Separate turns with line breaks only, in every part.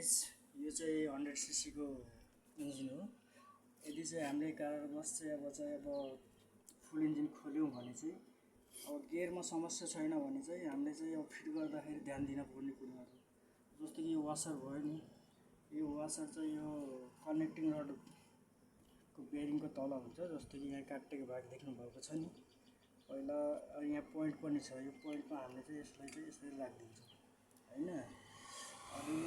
Guys यो चाहिँ 100 CC को इन्जिन हो। यदि चाहिँ हामीले कारणवश चाहिँ अब फुल इन्जिन खोल्यौँ भने चाहिँ अब गियरमा समस्या छैन भने चाहिँ हामीले चाहिँ अब फिट गर्दाखेरि ध्यान दिन पर्ने कुराहरू जस्तो कि यो वासर भयो नि, यो वासर चाहिँ यो कनेक्टिङ रडको बेरिङको तल हुन्छ। जस्तो कि यहाँ काटेको भाग देख्नु भएको छ नि, पहिला यहाँ पोइन्ट पनि छ। यो पोइन्टमा हामीले चाहिँ यसलाई चाहिँ यसरी राखिदिन्छौँ हैन। अनि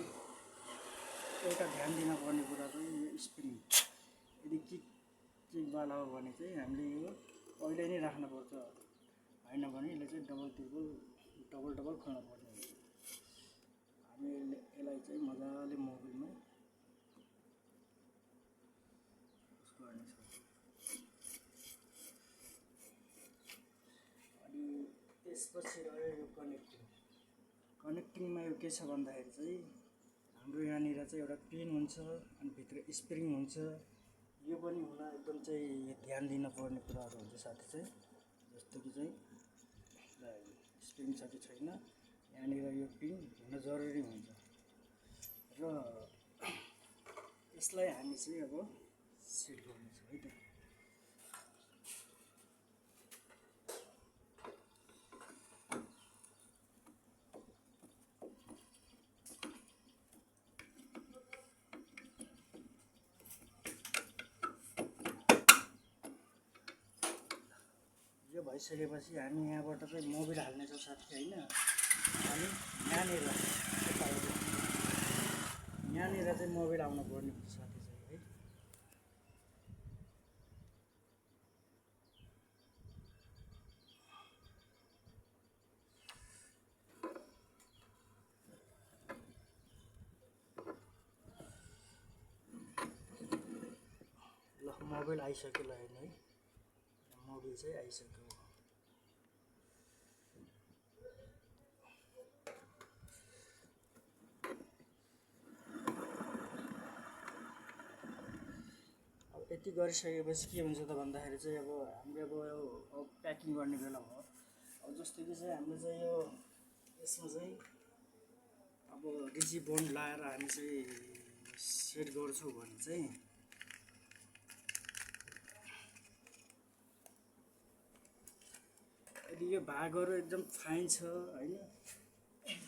एउटा ध्यान दिन पर्ने कुरा चाहिँ यो स्प्रिङ यदि किकवाला हो भने चाहिँ हामीले यो पहिल्यै नै राख्नुपर्छ, हैन भने यसले चाहिँ डबल खोल्न पर्ने हुन्छ। हामी यसलाई चाहिँ मजाले मोबिलमा अनि त्यसपछि रह्यो यो कनेक्टिङमा यो के छ भन्दाखेरि चाहिँ हाम्रो यहाँनिर चाहिँ एउटा पिन हुन्छ अनि भित्र स्प्रिङ हुन्छ। यो पनि हुन एकदम चाहिँ ध्यान दिन पर्ने कुराहरू हुन्छ साथी चाहिँ। जस्तो कि चाहिँ स्प्रिङ छ कि छैन, यहाँनिर यो पिन हुन जरुरी हुन्छ र यसलाई हामी चाहिँ अब सेट गर्नेछौँ है त। यो भइसकेपछि हामी यहाँबाट चाहिँ मोबिल हाल्नेछौँ साथी हैन। अनि यहाँनिर चाहिँ मोबिल आउनु पर्ने हुन्छ साथी चाहिँ है। ल मोबिल आइसक्यो ल हेर्नु है, मोबिल चाहिँ आइसक्यो। यति गरिसकेपछि के हुन्छ त भन्दाखेरि चाहिँ अब हामीले अब प्याकिङ गर्ने बेला भयो। अब जस्तो कि चाहिँ हामीले चाहिँ यो यसमा चाहिँ अब रिजी बोन्ड लाएर हामी चाहिँ सेट गर्छौँ भने चाहिँ यदि यो भागहरू एकदम फाइन छ हैन,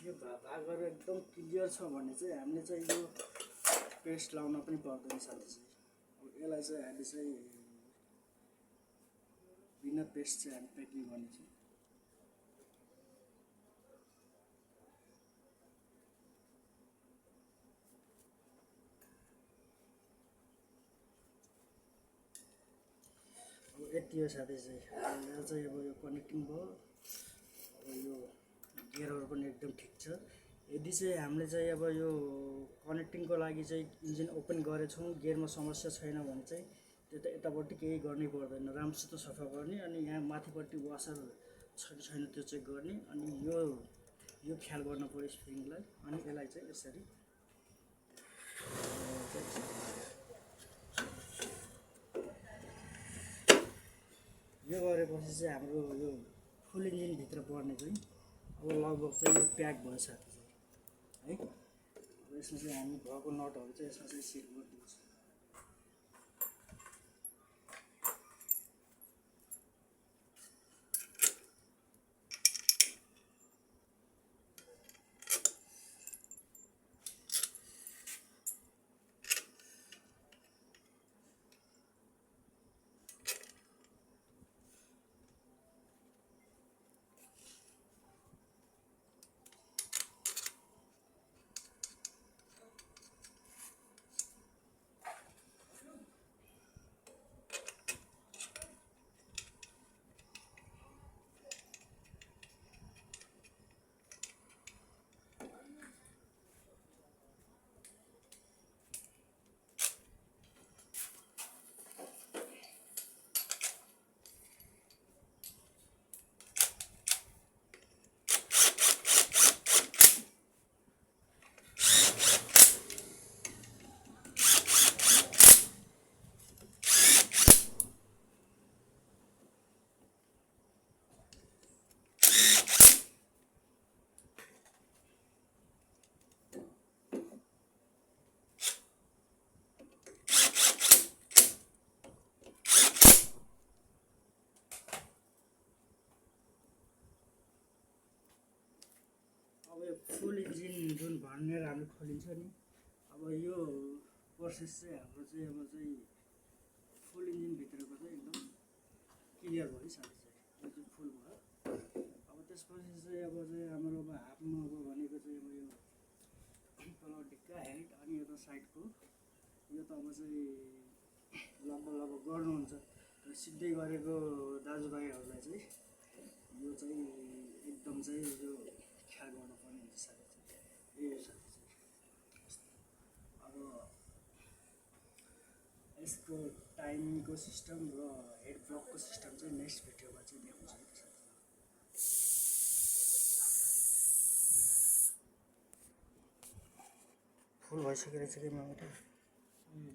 यो भागहरू एकदम क्लियर छ भने चाहिँ हामीले चाहिँ यो पेस्ट लाउन पनि पर्दैन साथी चाहिँ। यसलाई चाहिँ हामी चाहिँ बिना पेस्ट चाहिँ हामी प्याकिङ गर्नेछौँ। अब यति हो साथी चाहिँ। यहाँ चाहिँ अब यो कनेक्टिङ भयो, अब यो गियरहरू पनि एकदम ठिक छ। यदि चाहिँ हामीले चाहिँ अब यो कनेक्टिङको लागि चाहिँ इन्जिन ओपन गरेछौँ, गियरमा समस्या छैन भने चाहिँ त्यो त यतापट्टि केही गर्नै पर्दैन, राम्रोसित सफा गर्ने अनि यहाँ माथिपट्टि वासर छ कि छैन त्यो चेक गर्ने अनि यो ख्याल गर्न पर्यो स्प्रिङलाई। अनि यसलाई चाहिँ यसरी यो गरेपछि चाहिँ हाम्रो यो फुल इन्जिनभित्र पर्ने चाहिँ अब लगभग चाहिँ यो प्याक भयो साथी चाहिँ है। अब यसमा चाहिँ हामी भएको नटहरू चाहिँ यसमा चाहिँ सेट गरिदिन्छौँ। फुल इन्जिन जुन भनेर हामीले खोलिन्छ नि, अब यो प्रोसेस चाहिँ हाम्रो चाहिँ अब चाहिँ फुल इन्जिनभित्रको चाहिँ एकदम क्लियर भइसकेको छ। यो चाहिँ फुल भयो। अब त्यसपछि चाहिँ अब चाहिँ हाम्रो अब हाफमा अब भनेको चाहिँ अब यो तल ढिक्का हेड अनि यता साइडको यो त अब चाहिँ लगभग गर्नुहुन्छ र सिक्दै गरेको दाजुभाइहरूलाई चाहिँ यो चाहिँ एकदम चाहिँ यो ख्याल गर्नुपर्ने हुन्छ साथी चाहिँ। यो साथी चाहिँ अब यसको टाइमिङको सिस्टम र हेड ब्लकको सिस्टम चाहिँ नेक्स्ट भिडियोमा चाहिँ देखाउँछ है साथी। फुल भइसकेको रहेछ कि